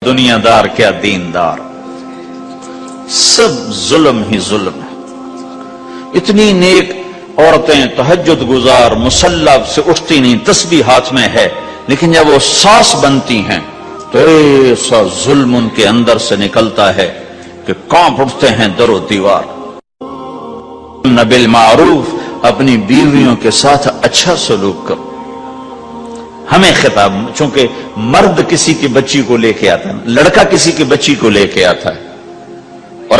دنیا دار کیا دیندار، سب ظلم ہی ظلم ہے۔ اتنی نیک عورتیں تہجد گزار مسلح سے اٹھتی نہیں، تسبیح ہاتھ میں ہے، لیکن جب وہ ساس بنتی ہیں تو ایسا ظلم ان کے اندر سے نکلتا ہے کہ کانپ اٹھتے ہیں در و دیوار۔ بالمعروف، اپنی بیویوں کے ساتھ اچھا سلوک کرو۔ ہمیں خطاب، چونکہ مرد کسی کی بچی کو لے کے آتا ہے، لڑکا کسی کی بچی کو لے کے آتا ہے، اور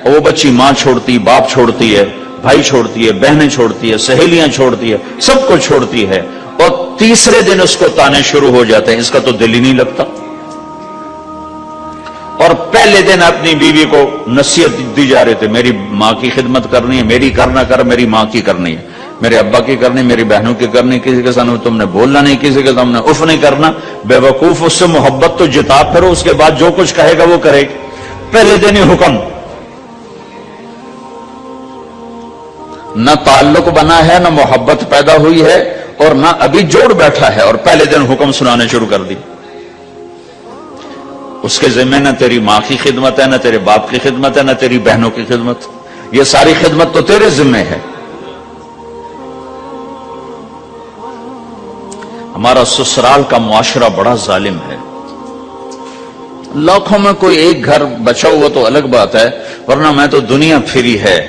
وہ بچی ماں چھوڑتی، باپ چھوڑتی ہے، بھائی چھوڑتی ہے، بہنیں چھوڑتی ہے، سہیلیاں چھوڑتی ہے، سب کو چھوڑتی ہے، اور تیسرے دن اس کو تانے شروع ہو جاتے ہیں، اس کا تو دل ہی نہیں لگتا۔ اور پہلے دن اپنی بیوی کو نصیحت دی جا رہے تھے، میری ماں کی خدمت کرنی ہے، میری کرنا کر، میری ماں کی کرنی ہے، میرے ابا کی کرنی، میری بہنوں کی کرنی، کسی کے سامنے تم نے بولنا نہیں، کسی کے سامنے اف نہیں کرنا، بے وقوف، اس سے محبت تو جتا، پھر اس کے بعد جو کچھ کہے گا وہ کرے گی۔ پہلے دن ہی حکم، نہ تعلق بنا ہے، نہ محبت پیدا ہوئی ہے، اور نہ ابھی جوڑ بیٹھا ہے، اور پہلے دن حکم سنانے شروع کر دی۔ اس کے ذمہ نہ تیری ماں کی خدمت ہے، نہ تیرے باپ کی خدمت ہے، نہ تیری بہنوں کی خدمت، یہ ساری خدمت تو تیرے ذمہ ہے۔ ہمارا سسرال کا معاشرہ بڑا ظالم ہے، لاکھوں میں کوئی ایک گھر بچا ہوا تو الگ بات ہے، ورنہ میں تو دنیا پھری ہے۔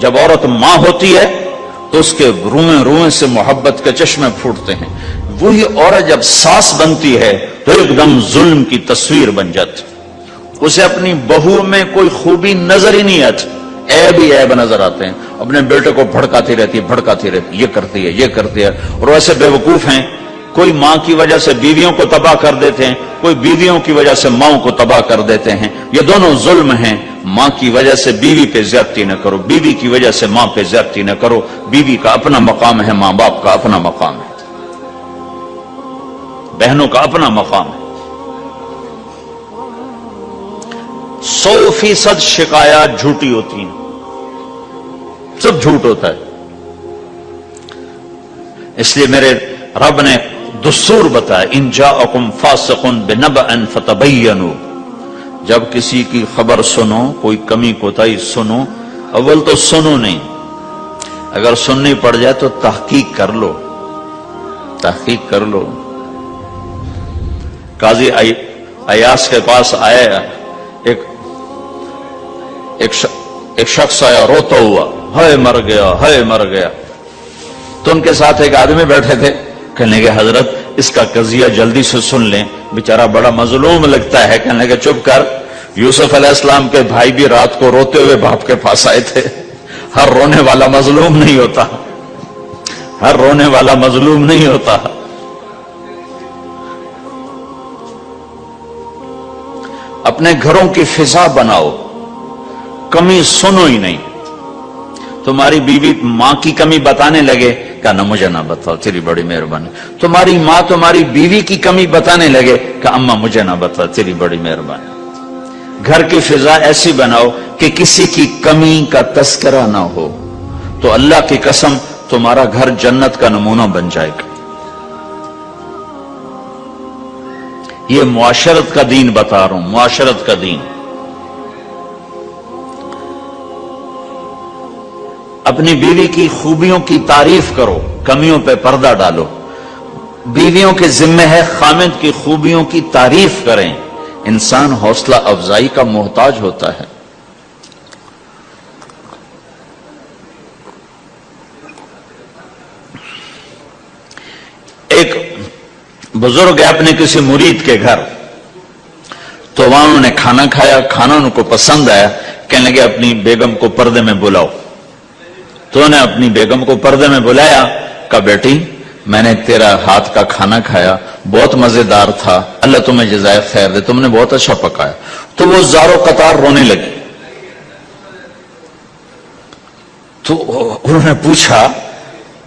جب عورت ماں ہوتی ہے تو اس کے روئیں روئیں سے محبت کے چشمے پھوٹتے ہیں، وہی عورت جب ساس بنتی ہے تو ایک دم ظلم کی تصویر بن جاتی، اسے اپنی بہو میں کوئی خوبی نظر ہی نہیں آتی، عیب ہی عیب نظر آتے ہیں، اپنے بیٹے کو بھڑکاتی رہتی ہے، یہ کرتی ہے، یہ کرتی ہے، اور ویسے بے وقوف ہیں، کوئی ماں کی وجہ سے بیویوں کو تباہ کر دیتے ہیں، کوئی بیویوں کی وجہ سے ماں کو تباہ کر دیتے ہیں، یہ دونوں ظلم ہیں۔ ماں کی وجہ سے بیوی پہ زیادتی نہ کرو، بیوی کی وجہ سے ماں پہ زیادتی نہ کرو، بیوی کا اپنا مقام ہے، ماں باپ کا اپنا مقام ہے، بہنوں کا اپنا مقام ہے۔ 100% شکایات جھوٹی ہوتی ہیں، سب جھوٹ ہوتا ہے۔ اس لیے میرے رب نے دستور بتایا، ان جاءکم فاسق بنبأ فتبینوا، جب کسی کی خبر سنو، کوئی کمی کوتاہی سنو، اول تو سنو نہیں، اگر سننی پڑ جائے تو تحقیق کر لو، تحقیق کر لو۔ قاضی ایاس کے پاس آیا ایک شخص آیا روتا ہوا، ہائے مر گیا، ہائے مر گیا، تو ان کے ساتھ ایک آدمی بیٹھے تھے، کہنے لگے حضرت اس کا قضیہ جلدی سے سن لیں، بیچارہ بڑا مظلوم لگتا ہے۔ کہنے لگے چپ کر، یوسف علیہ السلام کے بھائی بھی رات کو روتے ہوئے باپ کے پاس آئے تھے، ہر رونے والا مظلوم نہیں ہوتا، ہر رونے والا مظلوم نہیں ہوتا۔ اپنے گھروں کی فضا بناؤ، کمی سنو ہی نہیں۔ تمہاری بیوی ماں کی کمی بتانے لگے، کہنا مجھے نہ بتاؤ، تیری بڑی مہربانی۔ تمہاری ماں تمہاری بیوی کی کمی بتانے لگے کہ اماں مجھے نہ بتا، تیری بڑی مہربانی۔ گھر کی فضا ایسی بناؤ کہ کسی کی کمی کا تذکرہ نہ ہو، تو اللہ کی قسم تمہارا گھر جنت کا نمونہ بن جائے گا۔ یہ معاشرت کا دین بتا رہا ہوں، معاشرت کا دین۔ اپنی بیوی کی خوبیوں کی تعریف کرو، کمیوں پہ پردہ ڈالو۔ بیویوں کے ذمہ ہے خامد کی خوبیوں کی تعریف کریں، انسان حوصلہ افزائی کا محتاج ہوتا ہے۔ ایک بزرگ ہے اپنے کسی مرید کے گھر، تو وہاں انہوں نے کھانا کھایا، کھانا ان کو پسند آیا، کہنے لگے اپنی بیگم کو پردے میں بلاؤ۔ تو انہوں نے اپنی بیگم کو پردے میں بلایا، کہا بیٹی میں نے تیرا ہاتھ کا کھانا کھایا، بہت مزیدار تھا، اللہ تمہیں جزائے خیر دے، تم نے بہت اچھا پکایا۔ تو وہ زارو قطار رونے لگی۔ تو انہوں نے پوچھا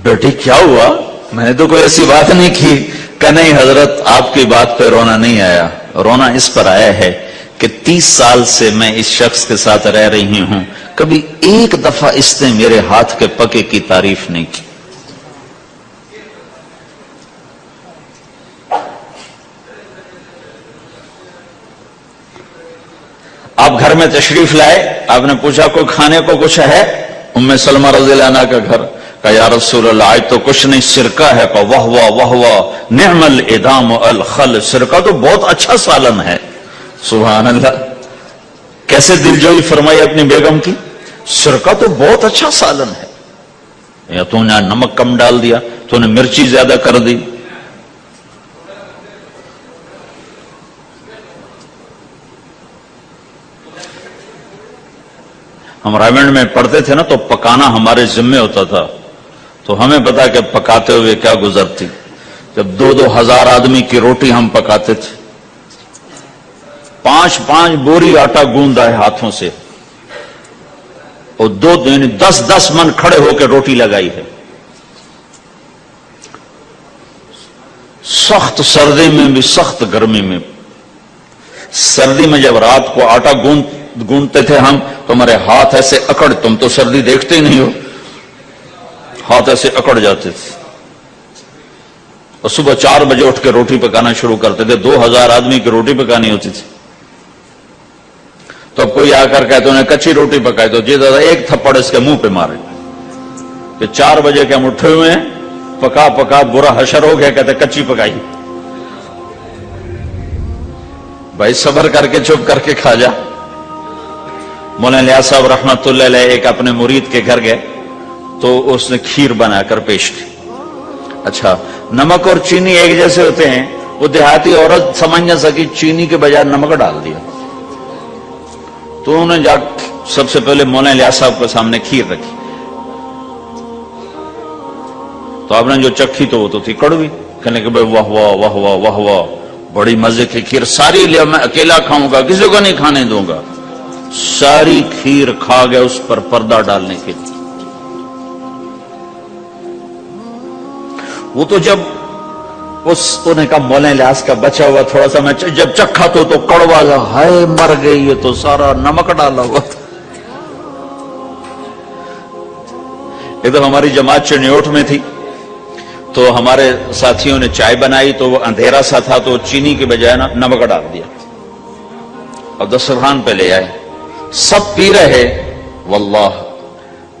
بیٹی کیا ہوا، میں نے تو کوئی ایسی بات نہیں کی۔ کہ نہیں حضرت آپ کی بات پہ رونا نہیں آیا، رونا اس پر آیا ہے کہ 30 سال سے میں اس شخص کے ساتھ رہ رہی ہوں، کبھی ایک دفعہ اس نے میرے ہاتھ کے پکے کی تعریف نہیں کی۔ آپ گھر میں تشریف لائے, آپ نے پوچھا کوئی کھانے کو کچھ ہے؟ ام سلمہ رضی اللہ عنہ کا گھر. کہا یا رسول اللہ آج تو کچھ نہیں, سرکہ ہے. کہا واہ واہ واہ واہ, نعم الادام الخل, سرکہ تو بہت اچھا سالن ہے. سبحان اللہ, کیسے دلجوئی فرمائی اپنی بیگم کی, سرکہ تو بہت اچھا سالن ہے. یا تو نے نمک کم ڈال دیا, تو نے مرچی زیادہ کر دی. ہم رائمنڈ میں پڑھتے تھے نا, تو پکانا ہمارے ذمے ہوتا تھا, تو ہمیں پتا کہ پکاتے ہوئے کیا گزرتی. جب 2,000 آدمی کی روٹی ہم پکاتے تھے, 5 بوری آٹا گوندا ہے ہاتھوں سے, اور 10 من کھڑے ہو کے روٹی لگائی ہے. سخت سردی میں بھی, سخت گرمی میں. سردی میں جب رات کو آٹا گونتے تھے ہم, تو ہمارے ہاتھ ایسے اکڑ, تم تو سردی دیکھتے ہی نہیں ہو, ہاتھ ایسے اکڑ جاتے تھے. اور صبح 4 بجے اٹھ کے روٹی پکانا شروع کرتے تھے. 2,000 آدمی کی روٹی پکانی ہوتی تھی. تو اب کوئی آ کر کہتے انہیں کچی روٹی پکائی, تو جی دادا ایک تھپڑ اس کے منہ پہ مارے کہ 4 بجے کے ہم اٹھے ہوئے ہیں, پکا پکا برا حشر ہو گیا. کہتے کچی پکائی. بھائی صبر کر کے چپ کر کے کھا جا. مولانا الیاس صاحب رحمت اللہ علیہ ایک اپنے مرید کے گھر گئے, تو اس نے کھیر بنا کر پیش کی. اچھا, نمک اور چینی ایک جیسے ہوتے ہیں, وہ دیہاتی عورت سمجھ نہ سکی, چینی کے بجائے نمک ڈال دیا. تو انہوں نے جا سب سے پہلے مولانا الیاس صاحب کے سامنے کھیر رکھی. تو آپ نے جو چکھی تو وہ تو تھی کڑوی. کہنے کہ بھائی واہ واہ واہ واہ واہ واہ, بڑی مزے کی کھیر, ساری لیا میں اکیلا کھاؤں گا, کسی کو نہیں کھانے دوں گا. ساری کھیر کھا گئے, اس پر پردہ ڈالنے کے لیے. وہ تو جب انہوں نے کہا مولانا الیاس کا بچا ہوا تھوڑا سا میں جب چکھا تو کڑوا گیا, ہائے مر گئی, یہ تو سارا نمک ڈالا ہوا تھا. ایک دفعہ ہماری جماعت چنیوٹ میں تھی, تو ہمارے ساتھیوں نے چائے بنائی, تو وہ اندھیرا سا تھا, تو چینی کے بجائے نا نمک ڈال دیا. اب دسترخوان پہ لے آئے, سب پی رہے. واللہ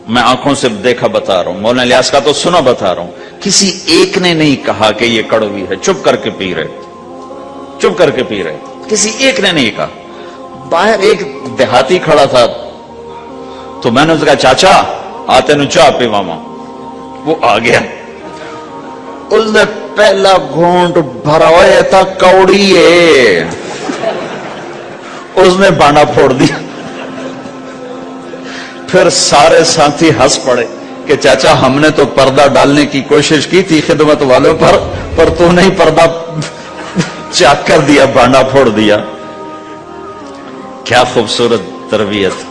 میں آنکھوں سے دیکھا بتا رہا ہوں, مولانا الیاس کا تو سنا بتا رہا ہوں, کسی ایک نے نہیں کہا کہ یہ کڑوی ہے. چپ کر کے پی رہے, چپ کر کے پی رہے, کسی ایک نے نہیں کہا. باہر ایک دیہاتی کھڑا تھا, تو میں نے اس کہا چاچا آتے نو چاہ پی ماما. وہ آ گیا, اس نے پہلا گھونٹ بھرا ہوا تھا کوڑی ہے, اس نے بانڈا پھوڑ دیا. پھر سارے ساتھی ہنس پڑے کہ چاچا ہم نے تو پردہ ڈالنے کی کوشش کی تھی خدمت والوں پر تو نہیں پردہ چاک کر دیا, بانڈا پھوڑ دیا. کیا خوبصورت تربیت.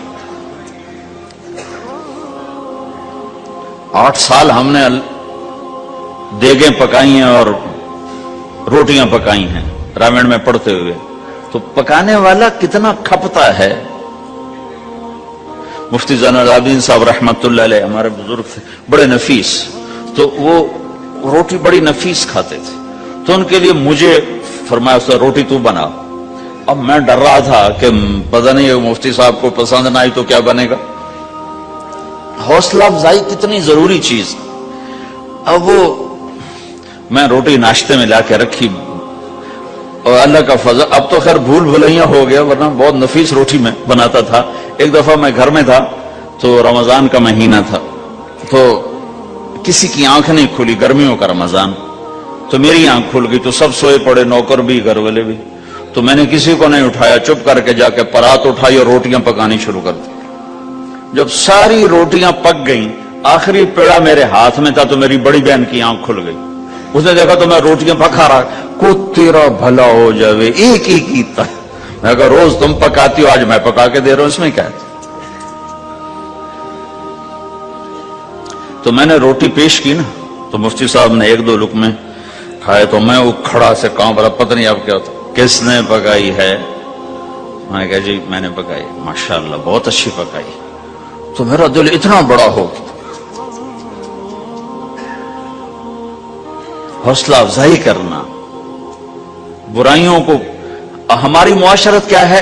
8 سال ہم نے دیگیں پکائی ہیں اور روٹیاں پکائی ہیں رامن میں پڑھتے ہوئے. تو پکانے والا کتنا کھپتا ہے. مفتی زین العابدین صاحب رحمت اللہ علیہ ہمارے بزرگ تھے, بڑے نفیس, تو وہ روٹی بڑی نفیس کھاتے تھے. تو ان کے لیے مجھے فرمایا اس روٹی تو بنا. اب میں ڈر رہا تھا کہ پتہ نہیں مفتی صاحب کو پسند نہ آئی تو کیا بنے گا. حوصلہ افزائی کتنی ضروری چیز. اب وہ میں روٹی ناشتے میں لا کے رکھی, اور اللہ کا فضل, اب تو خیر بھول بھلائیاں ہو گیا, ورنہ بہت نفیس روٹی میں بناتا تھا. ایک دفعہ میں گھر میں تھا, تو رمضان کا مہینہ تھا, تو کسی کی آنکھ نہیں کھلی, گرمیوں کا رمضان, تو میری آنکھ کھل گئی. تو سب سوئے پڑے, نوکر بھی گھر والے بھی. تو میں نے کسی کو نہیں اٹھایا, چپ کر کے جا کے پرات اٹھائی اور روٹیاں پکانی شروع کر دی. جب ساری روٹیاں پک گئیں, آخری پیڑا میرے ہاتھ میں تھا, تو میری بڑی بہن کی آنکھ کھل گئی. اس نے دیکھا تو میں روٹیاں پکا رہا, کو تیرا بھلا ہو جاوے, ایک ہی کیتا. میں کہا روز تم پکاتی ہو, آج میں پکا کے دے رہا ہوں, اس میں کیا ہے. تو میں نے روٹی پیش کی نا, تو مفتی صاحب نے 1-2 لقمے کھائے, تو میں وہ کھڑا سے کام بڑا, پتہ نہیں اب کیا ہوتا, کس نے پکائی ہے. میں نے کہا جی میں نے پکائی. ماشاءاللہ بہت اچھی پکائی. تو میرا دل اتنا بڑا ہو, حوصلہ افزائی کرنا, برائیوں کو. ہماری معاشرت کیا ہے,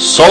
100